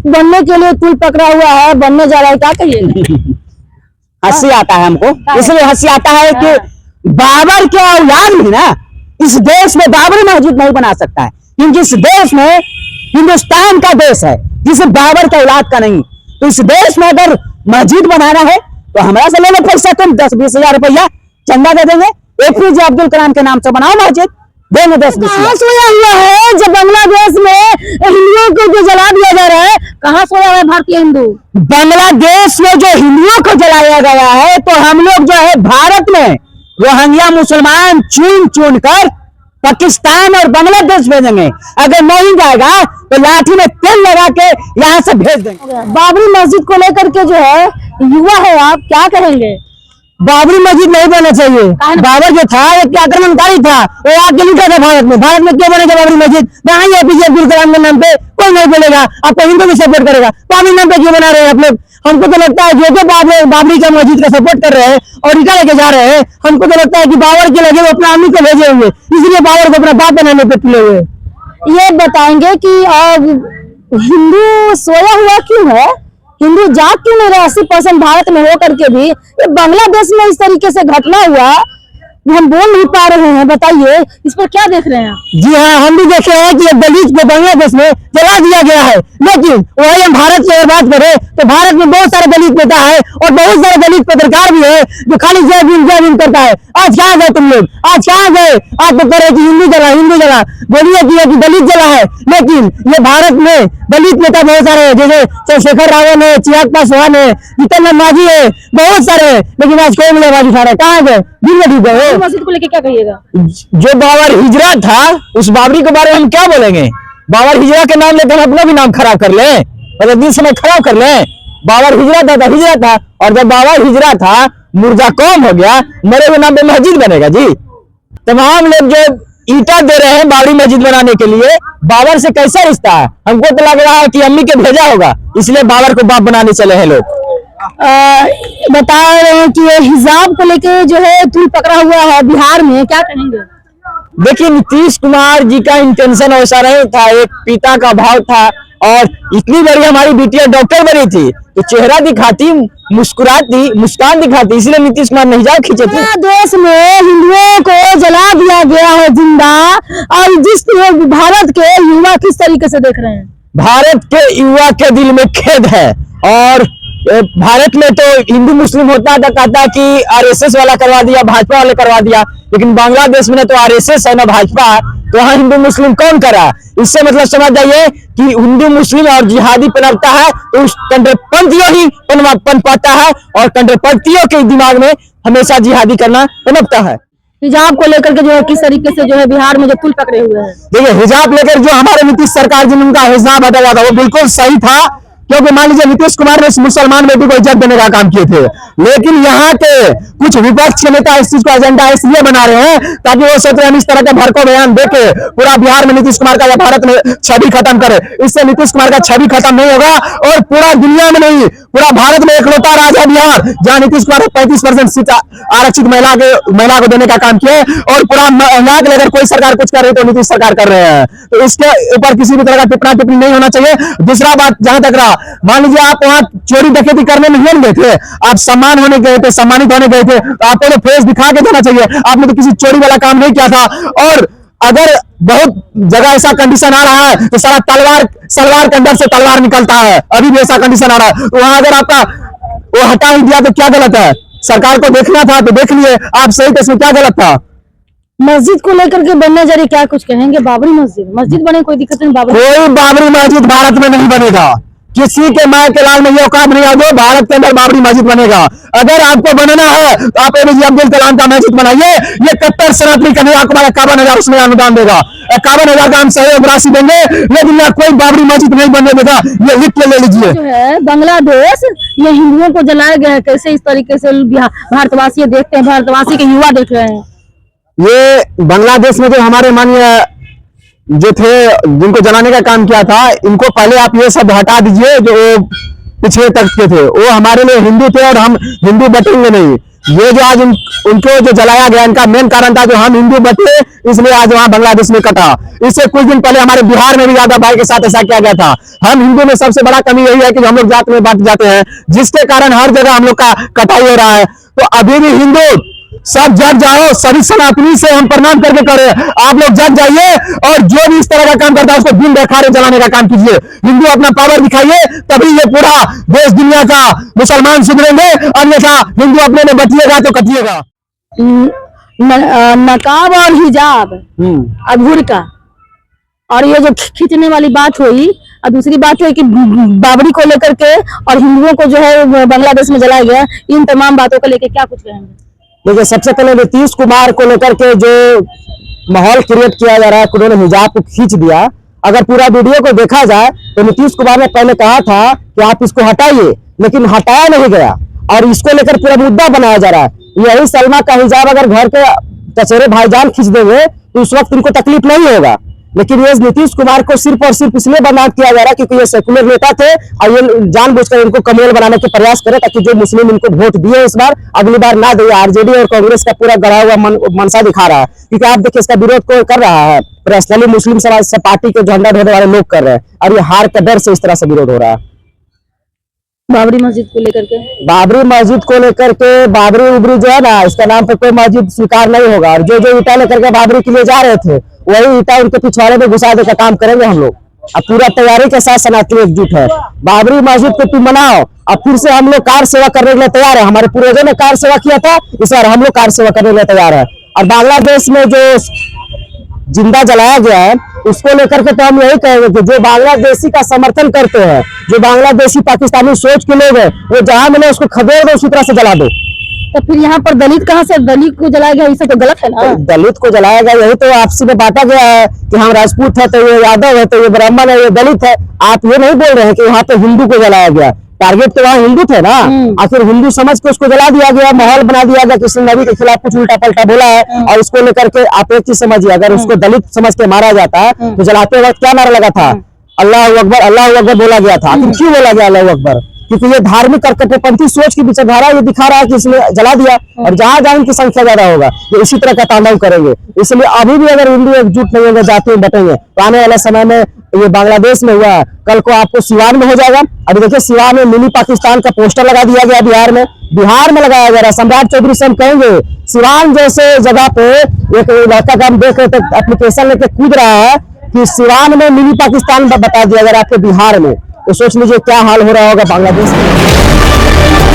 बनने के लिए तूल पकड़ा हुआ है, बनने जा रहा है, क्या कहिए? हंसी आता है हमको, इसलिए हंसी आता है कि बाबर के औलाद भी ना इस देश में बाबरी मस्जिद नहीं बना सकता है, क्योंकि इस देश में हिंदुस्तान का देश है, जिसे बाबर के औलाद का नहीं। तो इस देश में अगर मस्जिद बनाना है तो हमारा से ले लो पैसा, तुम 10-20 हजार रुपया चंदा दे देंगे, APJ अब्दुल कलाम के नाम से बनाओ मस्जिद, देंगे 10-20 हजार। सोया हुआ है जब बांग्लादेश में हिंदुओं को जो जला दिया जा रहा है, कहाँ सोया हुआ है भारतीय हिंदू? बांग्लादेश में जो हिंदुओं को जलाया गया है, तो हम लोग जो है भारत में रोहिंग्या मुसलमान चुन चुन कर पाकिस्तान और बांग्लादेश भेजेंगे। अगर नहीं जाएगा तो लाठी में तेल लगा के यहाँ से भेज देंगे। बाबरी मस्जिद को लेकर के जो है युवा है, आप क्या कहेंगे? बाबरी मस्जिद नहीं बनना चाहिए। बाबर जो था एक आक्रमणकारी था, वो आगे लूटा था भारत में। भारत में क्यों बनेगा बाबरी मस्जिद? यहाँ APJ अब्दुल कलाम के नाम पे कोई नहीं बोलेगा, आपको हिंदू भी सपोर्ट करेगा। बाबरी नाम पे क्यों बना रहे हैं आप लोग? हमको तो लगता है जो बाबरी का मस्जिद का सपोर्ट कर रहे हैं और इटा लेके जा रहे हैं, हमको तो लगता है कि बाबर के लगे वो अपना आदमी को भेजे होंगे, इसलिए बाबर को अपना बाप बनाने पे तुले हुए। ये बताएंगे कि हिंदू सोया हुआ क्यों है? हिंदू जाग क्यों नहीं रहा? 80% भारत में हो करके भी ये बांग्लादेश में इस तरीके से घटना हुआ, हम बोल नहीं पा रहे हैं। बताइए इस पर क्या देख रहे हैं? जी हाँ, हम भी देख रहे हैं कि दलित को बांग्लादेश में जला दिया गया है, लेकिन वही हम भारत की अगर बात करें तो भारत में बहुत सारे दलित नेता है और बहुत सारे दलित पत्रकार भी है जो खाली जय भीम करता है। आज कहाँ गए तुम लोग? आज कहाँ गए? आप तो कह रहे कि हिंदू जला, बोलिए कि दलित जला है, लेकिन ये भारत में दलित नेता बहुत सारे है, जैसे चंद्रशेखर रावल है, चिराग पासवान है, जीतन मांझी है, बहुत सारे है, लेकिन आज कोई मिले आवाज उठा रहे। कहाँ गए? गए। मस्जिद को लेकर क्या कहिएगा? जो बाबर हिजरा था, उस बाबरी के बारे में हम क्या बोलेंगे? बाबर हिजरा के नाम लेकर अपना भी नाम खराब कर ले, मतलब दिन समय खराब कर ले। बाबर हिजरा था, और जब बाबर हिजरा था मुर्दा कौम हो गया, मरे हुए नाम पे मस्जिद बनेगा जी? तमाम लोग जो ईटा दे रहे हैं बाबरी मस्जिद बनाने के लिए, बाबर से कैसा रिश्ता है? हमको तो लग रहा है कि अम्मी के भेजा होगा, इसलिए बाबर को बाप बनाने चले हैं लोग। बता रहे हैं कि हिजाब को लेके जो है तूल पकड़ा हुआ है बिहार में, क्या कहेंगे? देखिए, नीतीश कुमार जी का इंटेंशन ऐसा नहीं था, एक पिता का भाव था, और इतनी बड़ी हमारी बिटिया डॉक्टर बनी थी तो चेहरा दिखाती, मुस्कान दिखाती, इसलिए नीतीश कुमार ने हिजाब खींचे थे। देश में हिंदुओं को जला दिया गया है जिंदा, और जिस भारत के युवा किस तरीके से देख रहे हैं? भारत के युवा के दिल में खेद है, और भारत में तो हिंदू मुस्लिम होता था, कहता कि RSS वाला करवा दिया, भाजपा वाले करवा दिया, लेकिन बांग्लादेश में तो RSS है ना भाजपा, तो यहाँ हिंदू मुस्लिम कौन करा? इससे मतलब समझ जाइए कि हिंदू मुस्लिम और जिहादी पनपता है तो उस कट्टरपंथियों ही पनपता है, और कट्टरपंथियों के दिमाग में हमेशा जिहादी करना पनपता है। हिजाब को लेकर के जो है किस तरीके से जो है बिहार में जो पुल पकड़े हुए हैं? देखिए, हिजाब लेकर जो हमारे नीतीश सरकार जिन उनका हिजाब हटाया था वो बिल्कुल सही था, क्योंकि मान लीजिए नीतीश कुमार ने मुसलमान बेटी को इज्जत देने का काम किए थे, लेकिन यहाँ के कुछ विपक्ष के नेता इस चीज को एजेंडा इसलिए बना रहे हैं ताकि वो सोच रहे हैं इस तरह का भड़काऊ बयान देके पूरा बिहार में नीतीश कुमार का या भारत में छवि खत्म करे। इससे नीतीश कुमार का छवि खत्म नहीं होगा, और पूरा दुनिया में नहीं, पूरा भारत में इकलौता राज्य है बिहार जहाँ नीतीश कुमार 35% सीट आरक्षित महिला को देने का काम किए, और पूरा महिला के लेकर कोई सरकार कुछ कर रही तो नीतीश सरकार कर रहे हैं, तो इसके ऊपर किसी भी तरह का टिप्पणी नहीं होना चाहिए। दूसरा बात, जहां तक रहा, मान लीजिए आप वहां चोरी डकैती करने नहीं गए थे, आप सम्मानित होने गए थे, तो आपको तो फेस दिखा के देना चाहिए, आपने तो किसी चोरी वाला काम नहीं किया था। और अगर बहुत जगह ऐसा कंडीशन आ रहा है तो सारा सलवार के अंदर से तलवार निकलता है, अभी भी ऐसा कंडीशन आ रहा है, तो वहां अगर आपका वो हटा ही दिया तो क्या गलत है? सरकार को देखना था तो देख लिए, आप सही तो इसमें क्या गलत था? मस्जिद को लेकर के बनने जा रही, क्या कुछ कहेंगे? बाबरी मस्जिद बने, कोई दिक्कत नहीं। कोई बाबरी मस्जिद भारत में नहीं बनेगा, किसी के माँ के लाल में ये औकात नहीं आ गया, भारत के अंदर बाबरी मस्जिद बनेगा। अगर आपको बनना है तो आप APJ अब्दुल कलाम का मस्जिद बनाइए, ये कट्टर सनातनी कन्या आपको 51,000 उसमें अनुदान देगा, 51,000 का हम सहयोग राशि देंगे, लेकिन यहाँ कोई बाबरी मस्जिद नहीं बनने देगा, ये लिख के ले लीजिए। जो है बांग्लादेश में हिंदुओं को जलाया गया है, कैसे इस तरीके से भारतवासी देखते हैं, भारतवासी के युवा देख रहे हैं? ये बांग्लादेश में जो हमारे माननीय जो थे जिनको जलाने का काम किया था, इनको पहले आप ये सब हटा दीजिए जो पिछले तक के थे, वो हमारे लिए हिंदू थे और हम हिंदू बटेंगे नहीं। ये जो आज उनको जो जलाया गया, इनका मेन कारण था जो हम हिंदू बचे, इसलिए आज वहां बांग्लादेश में कटा। इससे कुछ दिन पहले हमारे बिहार में भी यादव भाई के साथ ऐसा किया गया था। हम हिंदू में सबसे बड़ा कमी यही है कि हम लोग जात में बांट जाते हैं, जिसके कारण हर जगह हम लोग का कटाई हो रहा है। तो अभी भी हिंदू सब जग जाओ, सभी सनातनी से हम प्रणाम करके करें, आप लोग जग जाइए और जो भी इस तरह का काम करता है उसको दिन देखारे जलाने का काम कीजिए। हिंदू अपना पावर दिखाइए, तभी ये पूरा देश दुनिया का मुसलमान सुधरेंगे, अन्यथा हिंदू अपने में बचिएगा तो कटिएगा। नकाब और हिजाब और बुर्का, और ये जो खींचने वाली बात हुई, और दूसरी बात है कि बाबरी को लेकर के और हिंदुओं को जो है बांग्लादेश में जलाया गया, इन तमाम बातों को लेकर क्या कुछ कहेंगे? देखिए, सबसे पहले नीतीश कुमार को लेकर के जो माहौल क्रिएट किया जा रहा है, उन्होंने हिजाब को खींच दिया। अगर पूरा वीडियो को देखा जाए तो नीतीश कुमार ने पहले कहा था कि आप इसको हटाइए, लेकिन हटाया नहीं गया और इसको लेकर पूरा मुद्दा बनाया जा रहा है। यही सलमा का हिजाब अगर घर के चचेरे भाईजान खींच देंगे तो उस वक्त इनको तकलीफ नहीं होगा, लेकिन ये नीतीश कुमार को सिर्फ और सिर्फ इसलिए बदनाम किया जा रहा है क्योंकि ये सेकुलर नेता थे और ये जानबूझकर इनको कमजोर बनाने के प्रयास करे, ताकि जो मुस्लिम इनको वोट दिए इस बार अगली बार ना दे। आरजेडी और कांग्रेस का पूरा गढ़ा हुआ मनसा दिखा रहा है, क्योंकि आप देखिए इसका विरोध कोई कर रहा है, पर्सनली मुस्लिम समाज से पार्टी के झंडा ढोने वाले लोग कर रहे हैं, और ये हार का डर से इस तरह से विरोध हो रहा है। बाबरी मस्जिद को लेकर के, बाबरी मस्जिद को लेकर के, बाबरी उबरी जो है ना, इसका नाम पे कोई मस्जिद स्वीकार नहीं होगा। और जो जो ईटा लेकर के बाबरी के लिए जा रहे थे, वही ईटा उनके पिछवाड़े में घुसा देकर काम करेंगे हम लोग। अब पूरा तैयारी के साथ सनातनी एकजुट है। बाबरी मस्जिद को तुम मनाओ, अब फिर से हम लोग कार सेवा करने के लिए तैयार है। हमारे पूर्वजों ने कार सेवा किया था, इस बार हम लोग कार सेवा करने के लिए तैयार है। और बांग्लादेश में जो जिंदा जलाया गया है, उसको लेकर के तो हम यही कहेंगे कि जो बांग्लादेशी का समर्थन करते हैं, जो बांग्लादेशी पाकिस्तानी सोच के लोग हैं, वो जहां मिले उसको खदेड़ दो, उसी तरह से जला दो। तो फिर यहाँ पर दलित कहाँ से, दलित को जलाया गया, इसे तो गलत है ना? दलित को जलाया गया, यही तो आपसी में बांटा गया है कि हम राजपूत है तो ये यादव है, तो ये ब्राह्मण है, ये दलित है। आप ये नहीं बोल रहे हैं कि यहाँ पे हिंदू को जलाया गया। टारगेट तो वहाँ हिंदू थे ना, आखिर हिंदू समझ के उसको जला दिया गया, माहौल बना दिया गया, कृष्ण नबी के खिलाफ कुछ उल्टा पलटा बोला है। और इसको लेकर के आप एक चीज समझिए, अगर उसको दलित समझ के मारा जाता तो जलाते वक्त क्या नारा लगा था? अल्लाह अकबर बोला गया था। आखिर क्यों बोला गया अल्लाह अकबर? क्योंकि ये धार्मिक और कट्टरपंथी सोच की विचारधारा ये दिखा रहा है कि इसने जला दिया, और जहां जहां इनकी संख्या ज्यादा होगा ये इसी तरह का तांडव करेंगे। इसलिए अभी भी अगर हिंदू एकजुट नहीं होंगे, जाति में बटेंगे, तो आने वाले समय में ये बांग्लादेश में हुआ, कल को आपको सिवान में हो जाएगा। अभी देखिए सिवान में मिनी पाकिस्तान का पोस्टर लगा दिया गया, बिहार में लगाया जा रहा है। सम्राट चौधरी से हम कहेंगे, सिवान जैसे जगह पे एक लड़का का हम देख रहे थे, एप्लीकेशन लेके कूद रहा है कि सिवान में मिनी पाकिस्तान बता दिया गया आपके बिहार में, तो सोच लीजिए क्या हाल हो रहा होगा बांग्लादेश में।